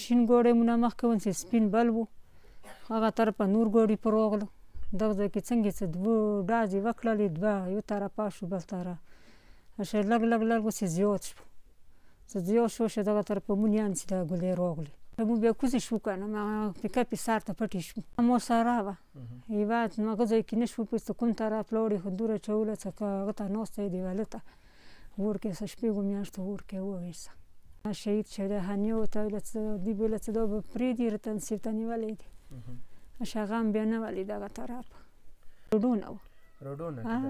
شین ګوډی مونه مخکې ونیسئ سپین بل و هغه طرفه نور ګوډي پر راغله دغه ځای کې څنګه څه دوه ډازې وکړلې دوه یو طرفه شو بل طرف شه لږ لږ لږ اوسې زیات شو څه زیات شو شه دغه طرفه مونیان چې دا ګلې راغلې موږ بیا کوزې شو که نه پیکپ یې سر ته پټې شو مو ساره وه یوه هغه ځای کې نه شو پوه کوم طرف لاړې خو دوره چوله څه هغه ته ناسته یې دیواله ته اور کې څه شپږو میاشتو اور کې وویسته شهید شده هنیه ورته ویله څه دوی به ویله څه دا به پرېږدي راته نصیب ته نیولی دی شه هغه هم بیا نه ولي دغه طرف روډونه وو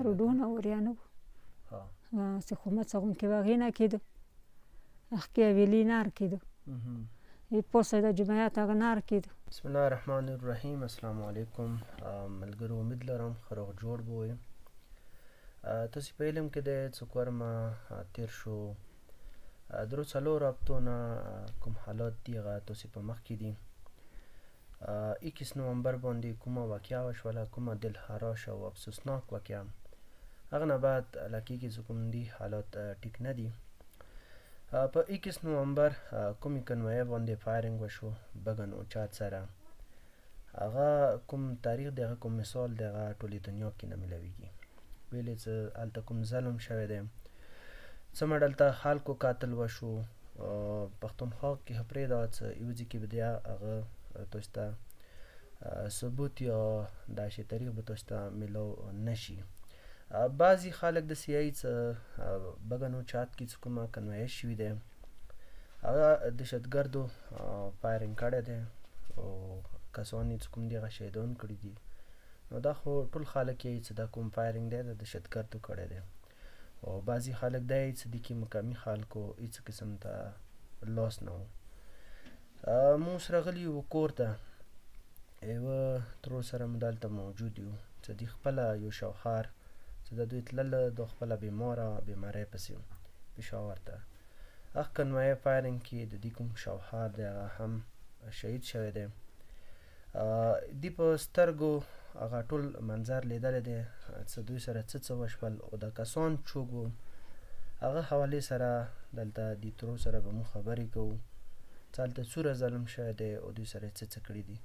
روډونه وریا نه وو څه خو مڅه غوندې به هغې نه کېدو اخکې حویلي نار کېدو پوسه د جمعیت هغه نار کېدو بسم الله الرحمن الرحیم السلام علیکم ملګرو امید لرم ښه روغ جوړ به وئ تاسې په علم کې دی څوک ورمه تېر شو درو څلورو هفتو نه کوم حالات دي هغه تاسې په مخ کې دي 21 نومبر باندې کومه واقعه وشوله کومه دلخراش او افسوسناک واقعه هغه نه بعد لکېږي چې کوم دي حالات ټیک نه دي په 21 نومبر کومې کنوایه باندې فایرنګ وشو بګن او چات سره هغه کوم تاریخ دی هغه کوم مثال دی هغه ټولې دنیا کې نه میلاویږي ویلې چې هلته کوم ظلم شوی دی څه دلته خلکو قاتل وشو پښتونخوا کې پرېږده چې یو ځای کې به دی هغه تاسو ته ثبوت یا داسې تاریخ به تاسو ته میلاو نه شي بعضې خلک داسې وایي چې بګنو چات کې چې کومه کنوایه شوي دی هغه دهشتګردو فایرنګ کړی دی او کسان یې چې کوم دي هغه شهیدان کړي دي نو دا خو ټول خلک یې چې دا کوم فایرنګ دی د دهشتګردو کړی دی او بعضې خلک دا یې چې دې کې مقامي خلکو هېڅ قسم ته لاس نه و موږ سره غلي وو کور ته یوه ترور سره مو دلته موجود یو چې دوی خپله یو شوهر چې د دوی تلله د خپله بیمارۍ پسې پېښور ته هغه کنوایه فایرنګ کې د دې کوم شوهر دی هغه هم شهید شوی دی دوی په سترګو هغه ټول منظر لیدلی دی چې دوی سره څه وشول او د کسان څوک وو هغه حوالې سره دلته د ترور سره به مو خبرې کوو چې هلته څومره ظلم شوی دی او دوی سره څه کړي دي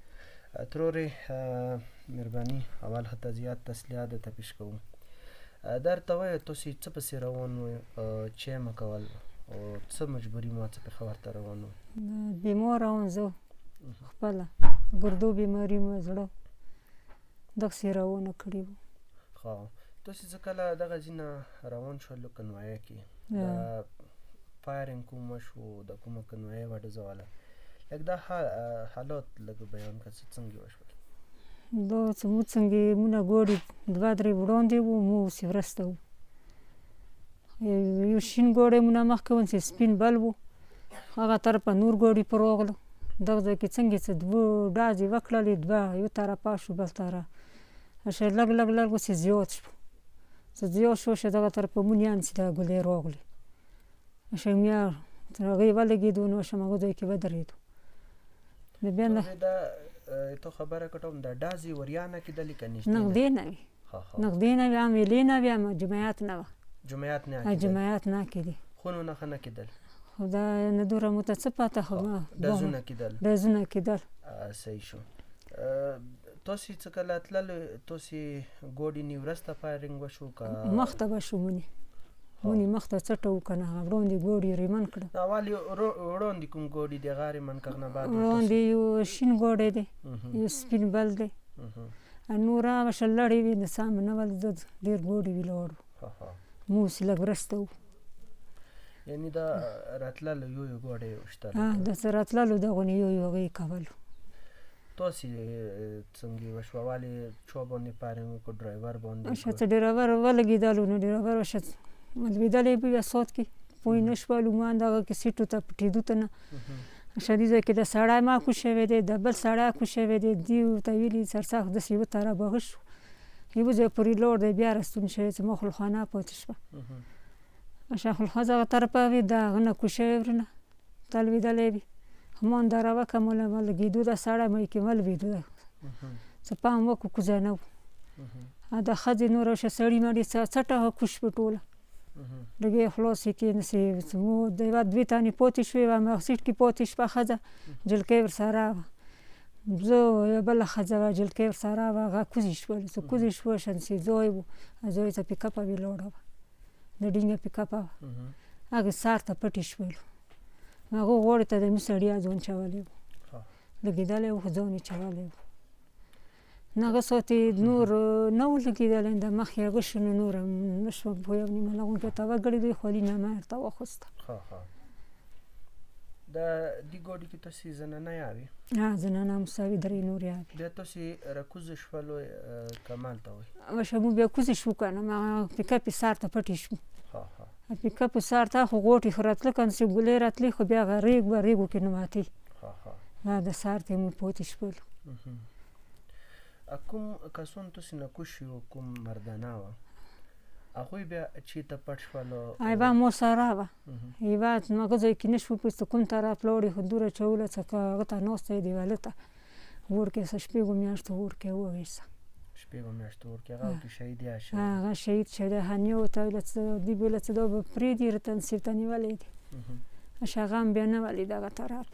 ترورې مهرباني اول ښه تعزیت تسلیت درته پیش کوو درته وایه تاسې څه پسې روان وئ چای مه کول او څه مجبوري مو څه پېښور ته روان وئ بیماره وم زه خپله ګردو بیماري مو زړه دغسې روانه کړې وه ښه تاسې چې کله دغه ځای نه روان شول کنوایه کې د فایرنګ کوم وشو د کومه کنوایه وه ډزه واله لږ دا حالات لږ بیان کړه چې څنګه وشول دا چې موږ څنګه مونه ګوډې دوه درې وړاندې وو موږ اوسې وروسته وو یو شین ګوډی مونه مخکې ونیسئ سپین بل و هغه طرفه نور ګوډي پر راغله دغه ځای کې څنګه څه دوه ډازې وکړلې دوه یو طرفه شو بل طرف شه لږ لږ لږ اوسې زیات شو څه زیات شو شه دغه طرفه مونیان چې دا ګلې راغلې شه بیا هغې ولګېدو نو شه هغه ځای کې ودرېدو تو خبره کټوم د ډازې وریا نه کېدلې که نږدې نږدې نه وي نږدې نه وي هم ویلې نه وي هم جمعیت نه وه جمعیت نه جمعیت نه کېدې خونو نه ښه نه کېدل خو دا نه دوره مو ته څه پته خو ډزونه کېدل ډزونه کېدل صحیح شو تاسې څه کله تللو تاسې ګوډې نې وروسته فایرنګ وشو که مخته به شو مونې مخته څټه و که نه هغه وړاندې ګوډې ریمن کړه اول وړاندې کوم ګوډې دی هغه ریمن کړ نه بعد وړاندې یو شین ګوډی دی یو سپین بل دی نور هغه شه لړې وي د سامه ول ډېر ګوډې وي لاړو موږ اوسې لږ وروسته وو یعنې دا راتللو یو ګوډی شته د څه راتللو دغونې یو هغه یې کولو تاسې څنګه وشوه ولې چا باندې فایرنګ وکړو ډرایور باندې شه څه ډرایور ولګېدلو نو ډرایور شه لوېدلی به وي سات کې پوه نه شولو ما دغه کې سیټو ته پټېدو ته نه شه دې ځای کې د سړی معکوس شوی دی د بل سړی عکوس شوی دی دوی ورته ویلي سرسخت داسې یوه طرفه غږ شو یوه ځای پورې لاړ دی بیا راستون شوی چې ما خلخانه پاتې شوه شه خلخوا هغه طرفه وي د هغه نه کوز شوی ورنه ته لوېدلی وي ما انداره وکړه ما لګېدو د سړی مې کې مه لوېدو څه پام وکړو کوزه نه و د ښځې نوره شه سړي مړي څټه کوز شوه ټوله لږ یې خلاص یې کېناستې د یوه 2 تنې پاتې شوې وه هماغه سیټ کې پاتې شوه ښځه جلکۍ ورسره وه زه یوه بله ښځه وه جلکۍ ورسره وه هغه کوزې شولو څه کوزې شوه شانسې ځای و ځای ته پیکپه ولاړه وه د ډینګه پیکپه وه هغې سر ته پټې شولو هغو غاړې ته د مې سړیا ځان چولی و لګېدلی و خو ځان یې چولی و هغه ساعت یې نور نه و لګېدلی د مخ یې هغه شو نو نور هم نه شوم په یو نیمه لغونکې ته وګړېدی خالي نامه ورته واخیسته د دې ګاډي کې تاسې زنانه یاوې زنانه موساوي درې نور یاوې بیا تاسې راکوزه شولو که مالته وایي وشه موږ بیا کوزې شو که نه پیکپ یې سر ته پټې شو پیکپ یې سر ته خو غوټې خو راتله که نه چې ګولۍ راتلې خو بیا هغه ریګ به ریګو کې ننوتې د سر ته یې موږ پاتې شولو کوم کسان تاسې نکوش شوي کوم مردانه وه هغوی بیا چېرته پټ شولو یوه ما سره وه یوه هغه ځای کې نه شو پوهېسته کوم طرف لاړې خو دوره چوله څه هغه ته ناسته یې دیواله ته اور کې څه شپېږو میاشتو اور کې وویسته شپېږو میاشتو اور کې هغه کې شهید یا شوی هغه شهید شوی هنیه ورته ویله څه دوی بویله څه دا به پرېږدي راته نصیب ته نیولی دی هغه هم بیا نه ولید هغه طرف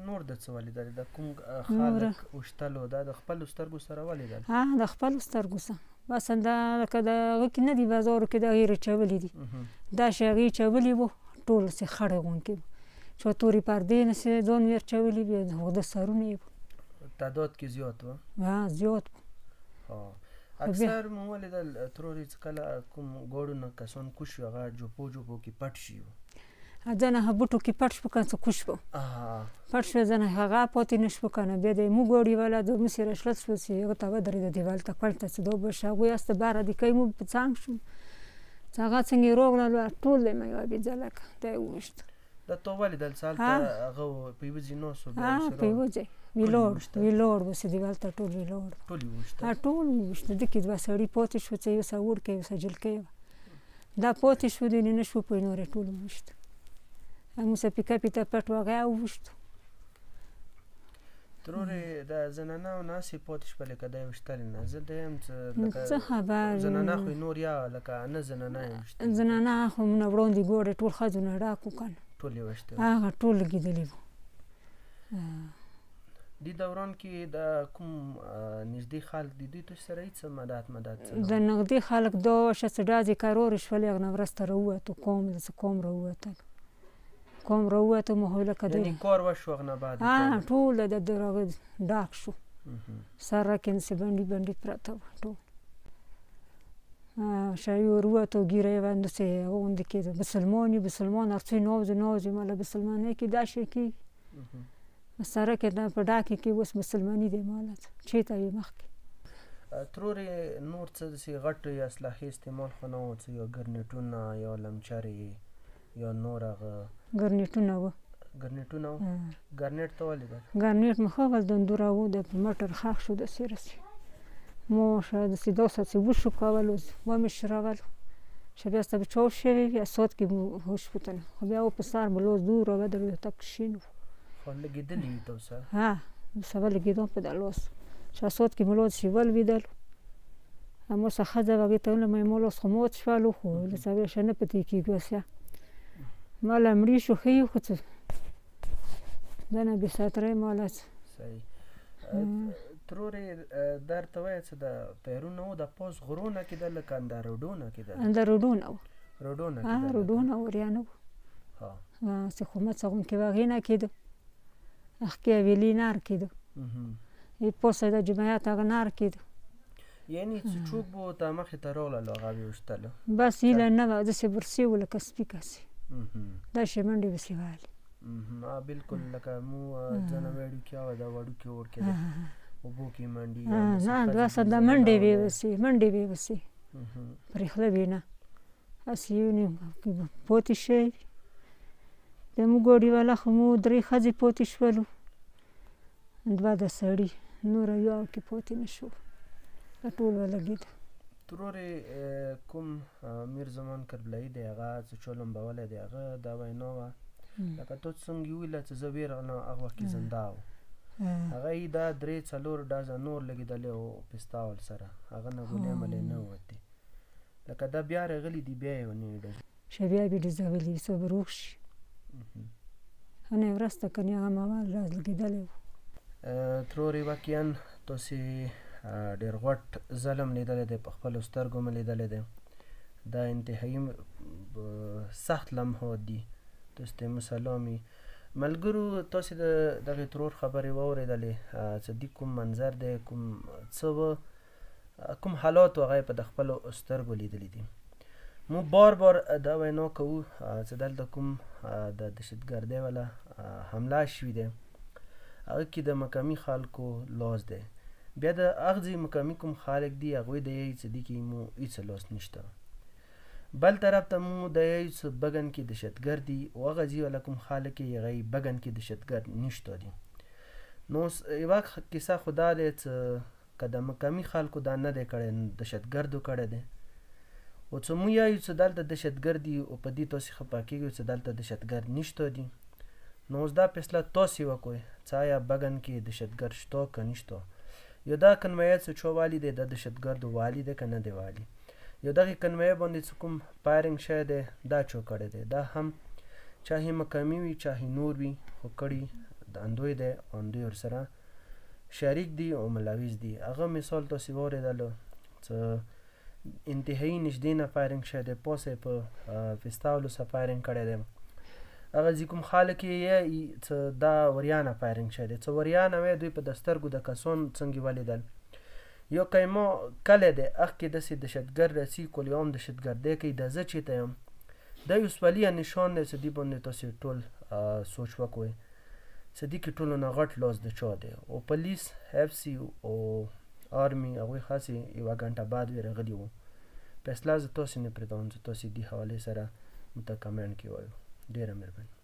نور د څه ولیدل د کوم خلک وشتلو دا د خپلو سترګو سره ولیدل د خپلو سترګو سره بس همدا لکه د هغه کې نه دي بازارو کې د هغې راچولي دي دا چې هغې چولي وو ټول چې خړې غونکې وو چې تورې پردې نه چې ځان یې راچولي بیا د سرونه یې وو تعداد کې زیات وو زیات وو اکثر مو ولیدل ترورې چې کله کوم ګاډو نه کسان کوش شي هغه جوپو کې پټ شي ځنه هغه بوټو کې پټ شو که څه کوش شو پټ شو ځنه هغه پاتې نه شو که نه بیا د موږ ګاډي والا د موږ سره شلت شو چې هغه ته ودرېده دیوال ته کونج ته چې دا به شي هغوی هسته بهر د کوي موږ په څنګ شو چې هغه څنګه یې راغلل ټول یې مې یوه بېځلکه دا یې وویشته دا تا ولیدل چې هلته هغه په یوه ځای ناست و په یوه ځای ویلاړ و چې دیوال ته ټول ویلاړ ټول یې وویشته ټول یې وویشته ده کې 2 سړي پاتې شو چې یو څه وړکۍ یو څه جلکۍ وه دا پاتې شو دی نه شو پوی نور یې ټول وویشته موږ څه پیکپ یې ته پټ و هغه یې وویشتو ترورې د زنانهو ناسې پاتې شولې که دا یې ویشتلې نه زه دویم څه خبر زنانه خو یې نور یا لکه نه زنانه یې ویشتلې زنانه خو نه وړاندې ګوډې ټول ښځو نه ډک و که نه ټول یې ویشتل هغه ټول لګېدلي وو دې دوران کې د کوم نږدې خلک دي دوی تاسو سره هېڅ مدد د نږدې خلک دا وشه چې ډزې کرارې شولې هغه نه وروسته راووتو قوم راووتل کوم راووتو مو لکه یعنې کار وشو هغه نه بعد ټول د هغه ډاک شو سره کې نسې بندي پرته وه ټول شایي ورووتو ګیره یې باندې غوندې کېده بسلمان هر څه ناوځي ماله بسلمانۍ کې دا شی کېږي سره کې په ډاکې کې اوس مسلماني دی ماله چېرته وي مخکې ترورې نور څه داسې غټې اسلحې استعمال خو نه و څه یا ګرنېټونه یا لمچرې یا نور هغه ګرنېټونه وه ګرنېټ ته ولیدل ګرنېټ مې ښه ول دندوره و د په مټر ښخ شو داسې رسې مو شاید داسې داسې چې وشو کول اوس ومې شرول چې بیا سته به چاو شوې بیا ساعت کې هوش وتله خو بیا و په سر به لاس دور راودرېدو تک شین و خو لګېدلي وي ته اوسه سبا لګېدم په دا لاس چې ساعت کې مې لاس چې ولوېدلو همو څه ښځه به هغې ته ویلم ما لاس خو مات شولو خو لڅه بیا شه نه پتې کېږو اسیا ماله مړي شو ښه یو خو څه دنه بې ساترۍ ماله صحیح ترورې درته وایه چې د تیرونه و د پاس غرونه کېدل لکه انده روډونه کېدل انده روډونه و روډونه وریانه و چې خو مڅه غونکې به هغې نه کېدو اخکې حویلي نار کېدو پاسه د جمعیت هغه نار کېدو یعنې چې څوک به ورته مخې ته راغلل هغه به یې ویشتله بس هیله نه وه داسې برسې و لکه سپي کسې دا شی منډې پسې والې بلکل لکه مو ځنه وړوکې وه دا وړوکې اور کې اوبو کې منډې نه دوه سده منډې وې وسې پرې خوله وې نه هسې یو نیم پاتې شوی د موږ ګاډي والا خو مو 3 ښځې پاتې شولو 2 د سړي نور یو کې پاتې نه شو دا ټول ولګېده ترورې کوم میر زمان کربلایي دی هغه چې چولم بولی دی هغه دا وینا وه لکه تا څنګه یې وویله چې زه ویرغلم هغه وخت کې زنده و هغه یې دا 3-4 ډزه نور لګېدلی و پستا ول سره هغه نه ګولۍ ملۍ نه ووتې لکه دا بیا راغلي دي بیا یې ونې ډزې شه بیا به ډزولي څه به روغ شي هنه ورسته کنې هغه مواد رالګېدلی و ترورې واقعا تاسې ډېر غوټ ظلم لیدلی دی په خپلو سترګو مې لیدلی دی دا انتهایي سخت لمحات دي تاسو ته مسلامي ملګرو تاسې د دغې ترور خبرې واورېدلې څه دي کوم منظر دی کوم حالات هغه په د خپلو سترګو لیدلی دي مو بار دا وینا کوو چې دلته کوم د دهشتګردۍ والا حمله شوي دی هغه کې د مقامي خلکو لاس دی بیا د هغه ځای مقامي کوم خلک دي هغوی د یې څه دي کې مو هېڅ لاس نشته بل طرف ته مو د یې څه بګن کې دهشتګرد دي او هغه ځای والا کوم خلک یې هغه بګن کې دهشتګرد نشته دي نو یوه کیسه خو دا دی چې که د مقامي خلکو دا نه دی کړی دهشتګردو کړی دی او څه مو یایو چې دلته دهشتګرد دي او په دې تاسې خفه کېږئ چې دلته دهشتګرد نشته دي نو اوس دا فیصله تاسې وکړئ چې آیا بګن کې دهشتګرد شته که نشته یا دا کنویه چې چا والي دی د دهشتګردو والي دی که نه دی والي یا دغې کنویه باندې چې کوم فایرنګ شوی دی دا چا کړی دی دا هم چاهې مقامي وي چاهې نور وي خو کړي د اندوی دی او اندوی ورسره شریک دي او ملوث دي هغه مثال تاسې واورېدلو چې انتهایی نږدې نه فایرنګ شوی دی پاسه یې په پستاولو سره فایرنګ کړی دی هغه ځي کوم خلک یې چې دا وریانه فایرنګ شوی دی چې وریانه وی دوی په د سترګو د کسان څنګه ولیدل یو که ما کلی دی هغه کې داسې دهشتګرد راسي کل یو هم دهشتګردۍ کوي دا زه چېرته یم دا یو سولیه نشان دی چې دې باندې تاسې ټول سوچ وکړئ چې دې کې ټولو نه غټ لاس د چا دی او پولیس اف سی او آرمي هغوی خاصې یوه ګنټه بعد وی راغلي وو فیصله زه تاسې نه پرېږدم چې تاسې دې حوالې سره مته کمنټ کې وایو ډېره مهرباني